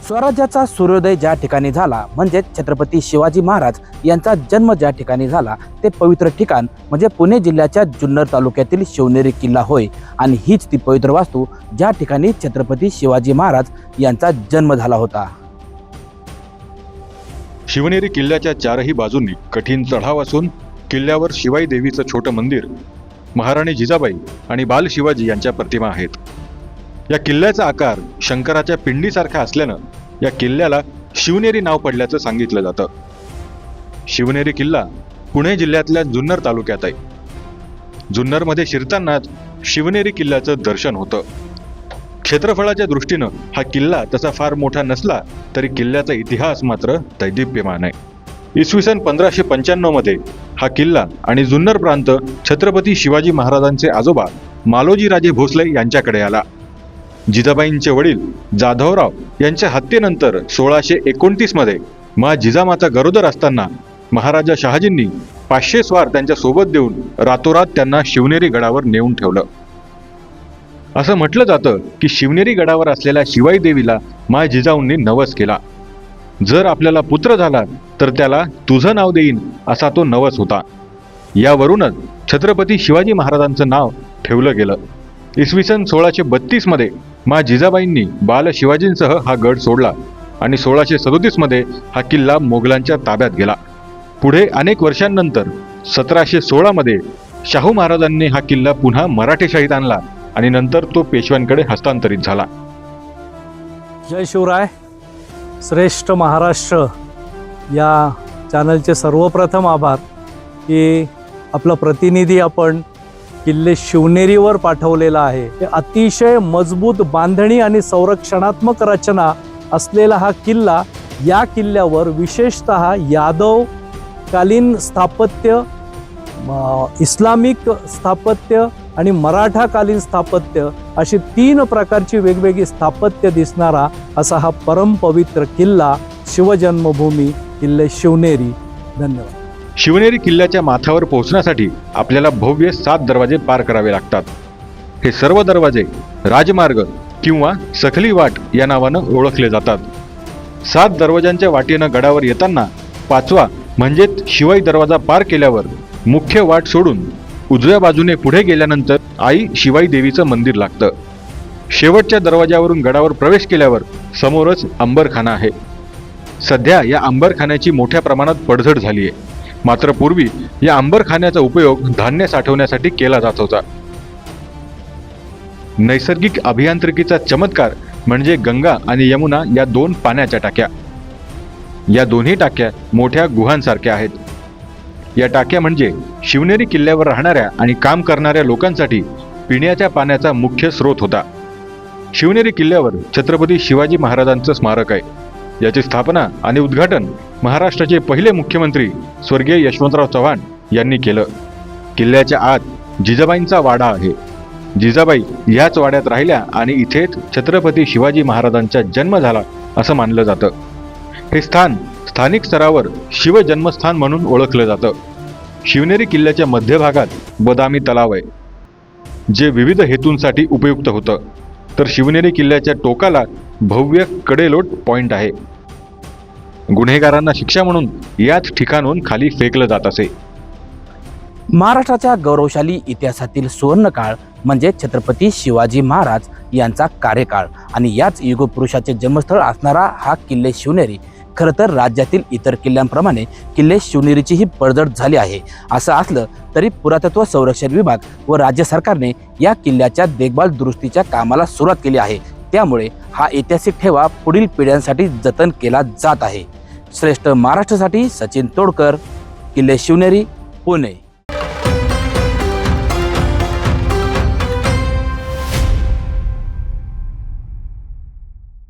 स्वराज्याचा सूर्योदय ज्या ठिकाणी झाला म्हणजे छत्रपती शिवाजी महाराज यांचा जन्म ज्या ठिकाणी झाला ते पवित्र ठिकाण म्हणजे पुणे जिल्ह्याच्या जुन्नर तालुक्यातील शिवनेरी किल्ला होय। आणि हीच ती पवित्र वास्तू ज्या ठिकाणी छत्रपती शिवाजी महाराज यांचा जन्म झाला होता। शिवनेरी किल्ल्याच्या चारही बाजूंनी कठीण चढाव असून किल्ल्यावर शिवाई देवीचं छोटं मंदिर, महाराणी जिजाबाई आणि बाल शिवाजी यांच्या प्रतिमा आहेत। या किल्ल्याचा आकार शंकराच्या पिंडीसारखा असल्यानं या किल्ल्याला शिवनेरी नाव पडल्याचं सांगितलं जातं। शिवनेरी किल्ला पुणे जिल्ह्यातल्या जुन्नर तालुक्यात आहे। जुन्नरमध्ये शिरतानाच शिवनेरी किल्ल्याचं दर्शन होतं। क्षेत्रफळाच्या दृष्टीनं हा किल्ला तसा फार मोठा नसला तरी किल्ल्याचा इतिहास मात्र दैदिप्यमान आहे। इसवी सन 1595 मध्ये हा किल्ला आणि जुन्नर प्रांत छत्रपती शिवाजी महाराजांचे आजोबा मालोजीराजे भोसले यांच्याकडे आला। जिजाबाईंचे वडील जाधवराव यांच्या हत्येनंतर 1629 मध्ये मा जिजामाता गरोदर असताना महाराजा शहाजींनी 500 स्वार त्यांच्या सोबत देऊन रातोरात त्यांना शिवनेरी गडावर नेऊन ठेवलं। असं म्हटलं जातं की शिवनेरी गडावर असलेल्या शिवाई देवीला मा जिजाऊंनी नवस केला, जर आपल्याला पुत्र झाला तर त्याला तुझं नाव देईन असा तो नवस होता। यावरूनच छत्रपती शिवाजी महाराजांचं नाव ठेवलं गेलं। इसवी सन 1632 मध्ये मा जिजाबाईंनी बाल शिवाजींसह हा गड सोडला आणि 1637 मध्ये हा किल्ला मोगलांच्या ताब्यात गेला। पुढे अनेक वर्षांनंतर 1716 मध्ये शाहू महाराजांनी हा किल्ला पुन्हा मराठेशाहीत आणला आणि नंतर तो पेशव्यांकडे हस्तांतरित झाला। जय शिवराय। श्रेष्ठ महाराष्ट्र या चॅनलचे सर्वप्रथम आभार की आपला प्रतिनिधी आपण किल्ले शिवनेरीवर पाठवलेला आहे। हे अतिशय मजबूत बांधणी आणि संरक्षणात्मक रचना असलेला हा किल्ला, या किल्ल्यावर विशेषतः यादवकालीन स्थापत्य, इस्लामिक स्थापत्य आणि मराठाकालीन स्थापत्य अशी 3 प्रकारची वेगवेगळी स्थापत्य दिसणारा असा हा परमपवित्र किल्ला शिवजन्मभूमी किल्ले शिवनेरी। धन्यवाद। शिवनेरी किल्ल्याच्या माथ्यावर पोहोचण्यासाठी आपल्याला भव्य 7 दरवाजे पार करावे लागतात। हे सर्व दरवाजे राजमार्ग किंवा सखली वाट या नावानं ओळखले जातात। 7 दरवाजांच्या वाटेनं गडावर येताना 5वा म्हणजेच शिवाई दरवाजा पार केल्यावर मुख्य वाट सोडून उजव्या बाजूने पुढे गेल्यानंतर आई शिवाई देवीचं मंदिर लागतं। शेवटच्या दरवाजावरून गडावर प्रवेश केल्यावर समोरच अंबरखाना आहे। सध्या या अंबरखान्याची मोठ्या प्रमाणात पडझड झाली आहे, मात्र पूर्वी या अंबरखान्याचा उपयोग धान्य साठवण्यासाठी केला जात होता। नैसर्गिक अभियांत्रिकीचा चमत्कार म्हणजे गंगा आणि यमुना या 2 पाण्याच्या टाक्या। या दोन्ही टाक्या मोठ्या गुहांसारख्या आहेत। या टाक्या म्हणजे शिवनेरी किल्ल्यावर राहणाऱ्या आणि काम करणाऱ्या लोकांसाठी पिण्याच्या पाण्याचा मुख्य स्रोत होता। शिवनेरी किल्ल्यावर छत्रपती शिवाजी महाराजांचं स्मारक आहे। याची स्थापना आणि उद्घाटन महाराष्ट्राचे पहिले मुख्यमंत्री स्वर्गीय यशवंतराव चव्हाण यांनी केलं। किल्ल्याच्या आत जिजाबाईंचा वाडा आहे। जिजाबाई याच वाड्यात राहिल्या आणि इथेच छत्रपती शिवाजी महाराजांचा जन्म झाला असं मानलं जातं। हे स्थान स्थानिक स्तरावर शिवजन्मस्थान म्हणून ओळखलं जातं। शिवनेरी किल्ल्याच्या मध्यभागात बदामी तलाव आहे, जे विविध हेतूंसाठी उपयुक्त होतं, तर शिवनेरी किल्ल्याच्या टोकाला भव्य कडेलोट पॉइंट आहे। गुन्हेगारांना शिक्षा म्हणून याच ठिकाणून खाली फेकलं जात असे। महाराष्ट्राच्या गौरवशाली इतिहासातील सुवर्णकाळ म्हणजे छत्रपती शिवाजी महाराज यांचा कार्यकाळ आणि याच युगपुरुषाचे जन्मस्थळ असणारा हा किल्ले शिवनेरी खरं तर राज्यातील इतर किल्ल्यांप्रमाणे किल्ले शिवनेरीचीही पडझड झाली आहे। असं असलं तरी पुरातत्व संरक्षण विभाग व राज्य सरकारने या किल्ल्याच्या देखभाल दुरुस्तीच्या कामाला सुरुवात केली आहे। त्यामुळे हा ऐतिहासिक ठेवा पुढील पिढ्यांसाठी जतन केला जात आहे। श्रेष्ठ महाराष्ट्रासाठी सचिन तोडकर, किल्ले शिवनेरी, पुणे।